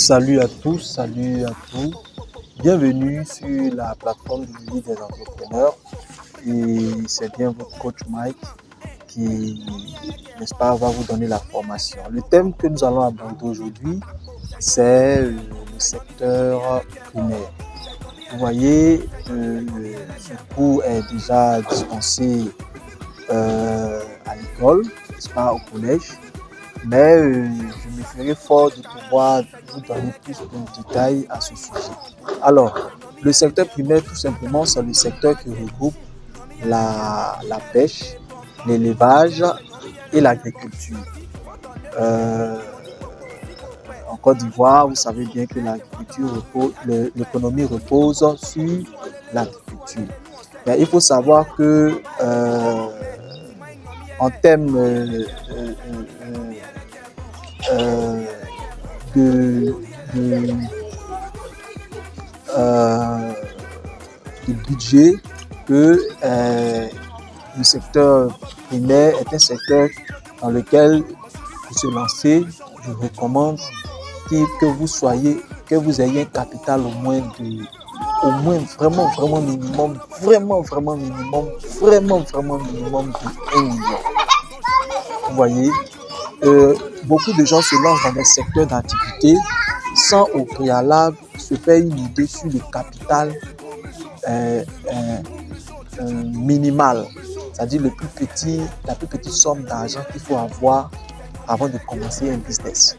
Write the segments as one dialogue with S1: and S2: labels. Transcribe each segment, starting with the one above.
S1: Salut à tous, salut à tous. Bienvenue sur la plateforme du Lily des entrepreneurs. Et c'est bien votre coach Mike qui, n'est-ce pas, va vous donner la formation. Le thème que nous allons aborder aujourd'hui, c'est le secteur primaire. Vous voyez, ce cours est déjà dispensé à l'école, n'est-ce pas, au collège. Mais je me ferai fort de pouvoir vous donner plus de détails à ce sujet. Alors, le secteur primaire, tout simplement, c'est le secteur qui regroupe la pêche, l'élevage et l'agriculture. En Côte d'Ivoire, vous savez bien que l'économie repose sur l'agriculture. Mais il faut savoir que en termes de budget, que le secteur primaire est un secteur dans lequel pour se lancer, je recommande que vous ayez un capital au moins vraiment minimum de 1 million. Vous voyez, beaucoup de gens se lancent dans des secteurs d'activité sans au préalable se faire une idée sur le capital minimal, c'est-à-dire la plus petite somme d'argent qu'il faut avoir avant de commencer un business.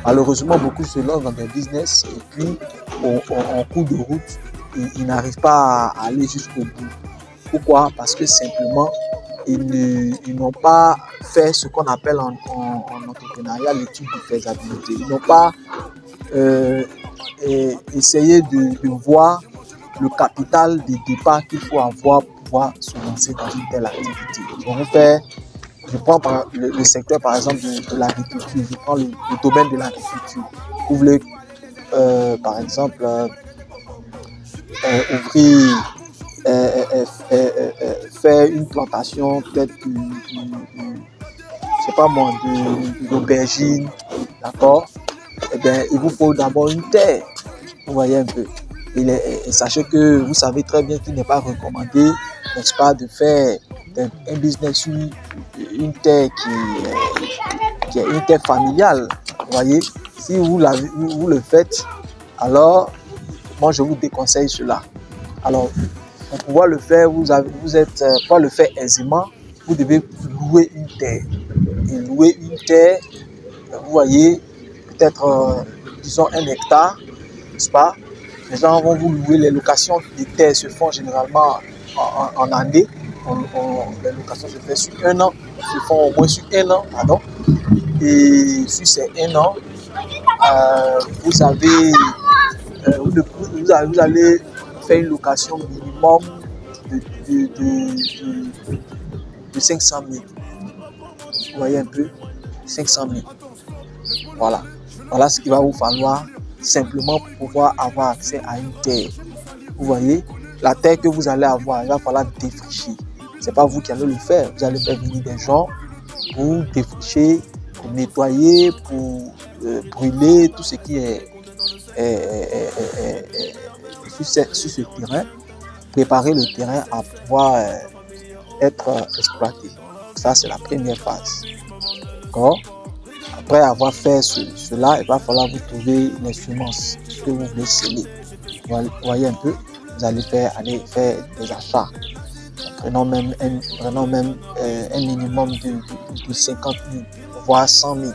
S1: Malheureusement, beaucoup se lancent dans des business et puis en cours de route, ils n'arrivent pas à aller jusqu'au bout. Pourquoi? Parce que simplement, ils n'ont pas fait ce qu'on appelle en entrepreneuriat l'étude de faisabilité. Ils n'ont pas essayé de voir le capital de départ qu'il faut avoir pour pouvoir se lancer dans une telle activité. Je prends le secteur par exemple de l'agriculture, je prends le domaine de l'agriculture. Vous voulez par exemple ouvrir, faire une plantation peut-être d'aubergines, d'accord? Eh bien, il vous faut d'abord une terre, vous voyez un peu. Et sachez que vous savez très bien qu'il n'est pas recommandé, n'est-ce pas, de faire un business sur une terre qui est une terre familiale, vous voyez. Si vous le faites, alors moi je vous déconseille cela. Alors, pour pouvoir le faire, pour le faire aisément, vous devez louer une terre. Et louer une terre, vous voyez, peut-être, disons 1 hectare, n'est-ce pas? Les gens vont vous louer. Les locations des terres se font généralement en année. Les locations se font sur 1 an, se font au moins sur 1 an, pardon. Et sur ces 1 an, vous allez faire une location minimum de 500 000. Vous voyez un peu, 500 000. Voilà ce qu'il va vous falloir simplement pour pouvoir avoir accès à une terre. Vous voyez, la terre que vous allez avoir, il va falloir défricher. Ce n'est pas vous qui allez le faire. Vous allez faire venir des gens pour défricher, pour nettoyer, pour brûler tout ce qui est sur ce terrain, préparer le terrain à pouvoir être exploité. Ça, c'est la première phase. D'accord? Après avoir fait cela, il va falloir vous trouver les semences que vous voulez semer. Vous voyez un peu, vous allez aller faire des achats. Prenons même un minimum de 50 000, voire 100 000.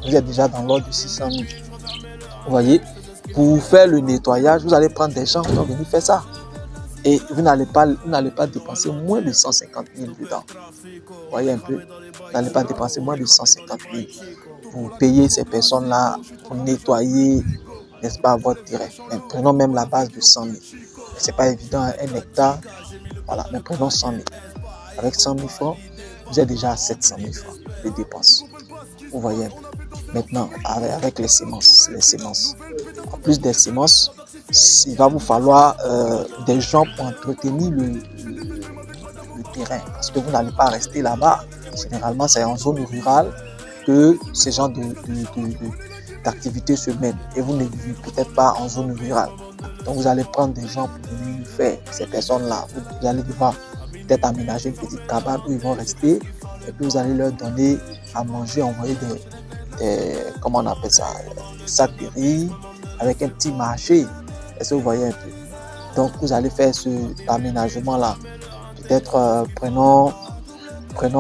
S1: Vous êtes déjà dans l'ordre de 600 000. Vous voyez, pour faire le nettoyage, vous allez prendre des gens qui vont venir faire ça. Et vous n'allez pas dépenser moins de 150 000 dedans. Vous voyez un peu, vous n'allez pas dépenser moins de 150 000 pour payer ces personnes-là, pour nettoyer, n'est-ce pas, votre terrain. Mais prenons même la base de 100 000. Ce n'est pas évident, 1 hectare, voilà, mais prenons 100 000. Avec 100 000 francs, vous êtes déjà à 700 000 francs de dépenses. Vous voyez un peu. Maintenant, avec les semences. En plus des semences, il va vous falloir des gens pour entretenir le terrain, parce que vous n'allez pas rester là-bas. Généralement, c'est en zone rurale que ces gens d'activité se mène et vous ne vivez peut-être pas en zone rurale. Donc vous allez prendre des gens pour venir faire ces personnes-là. Vous allez devoir peut-être aménager une petite cabane où ils vont rester et puis vous allez leur donner à manger, envoyer comment on appelle ça, des sacs de riz avec un petit marché. Est-ce que vous voyez un peu? Donc vous allez faire cet aménagement-là. Peut-être prenons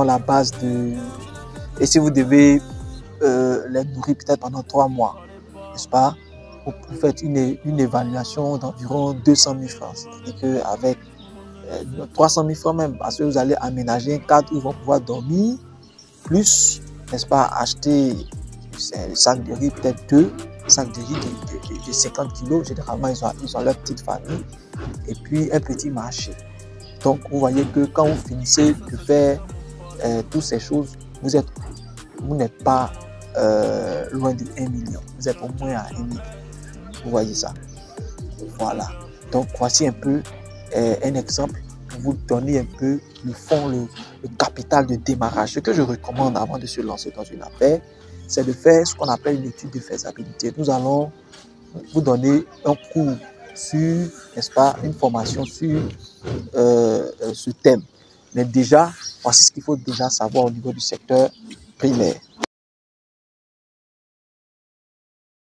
S1: la base de... Et si vous devez les nourrir peut-être pendant 3 mois, n'est-ce pas? Vous faites une évaluation d'environ 200 000 francs. C'est-à-dire qu'avec 300 000 francs même, parce que vous allez aménager un cadre où ils vont pouvoir dormir, plus, n'est-ce pas, acheter un sac de riz, peut-être 2 sacs de riz de 50 kilos. Généralement, ils ont leur petite famille. Et puis, un petit marché. Donc, vous voyez que quand vous finissez de faire toutes ces choses, vous n'êtes pas loin de 1 million. Vous êtes au moins à 1 million. Vous voyez ça? Voilà. Donc, voici un peu un exemple pour vous donner un peu le fond, le capital de démarrage. Ce que je recommande avant de se lancer dans une affaire, c'est de faire ce qu'on appelle une étude de faisabilité. Nous allons vous donner un cours sur, n'est-ce pas, une formation sur ce thème. Mais déjà, voici ce qu'il faut déjà savoir au niveau du secteur primaire.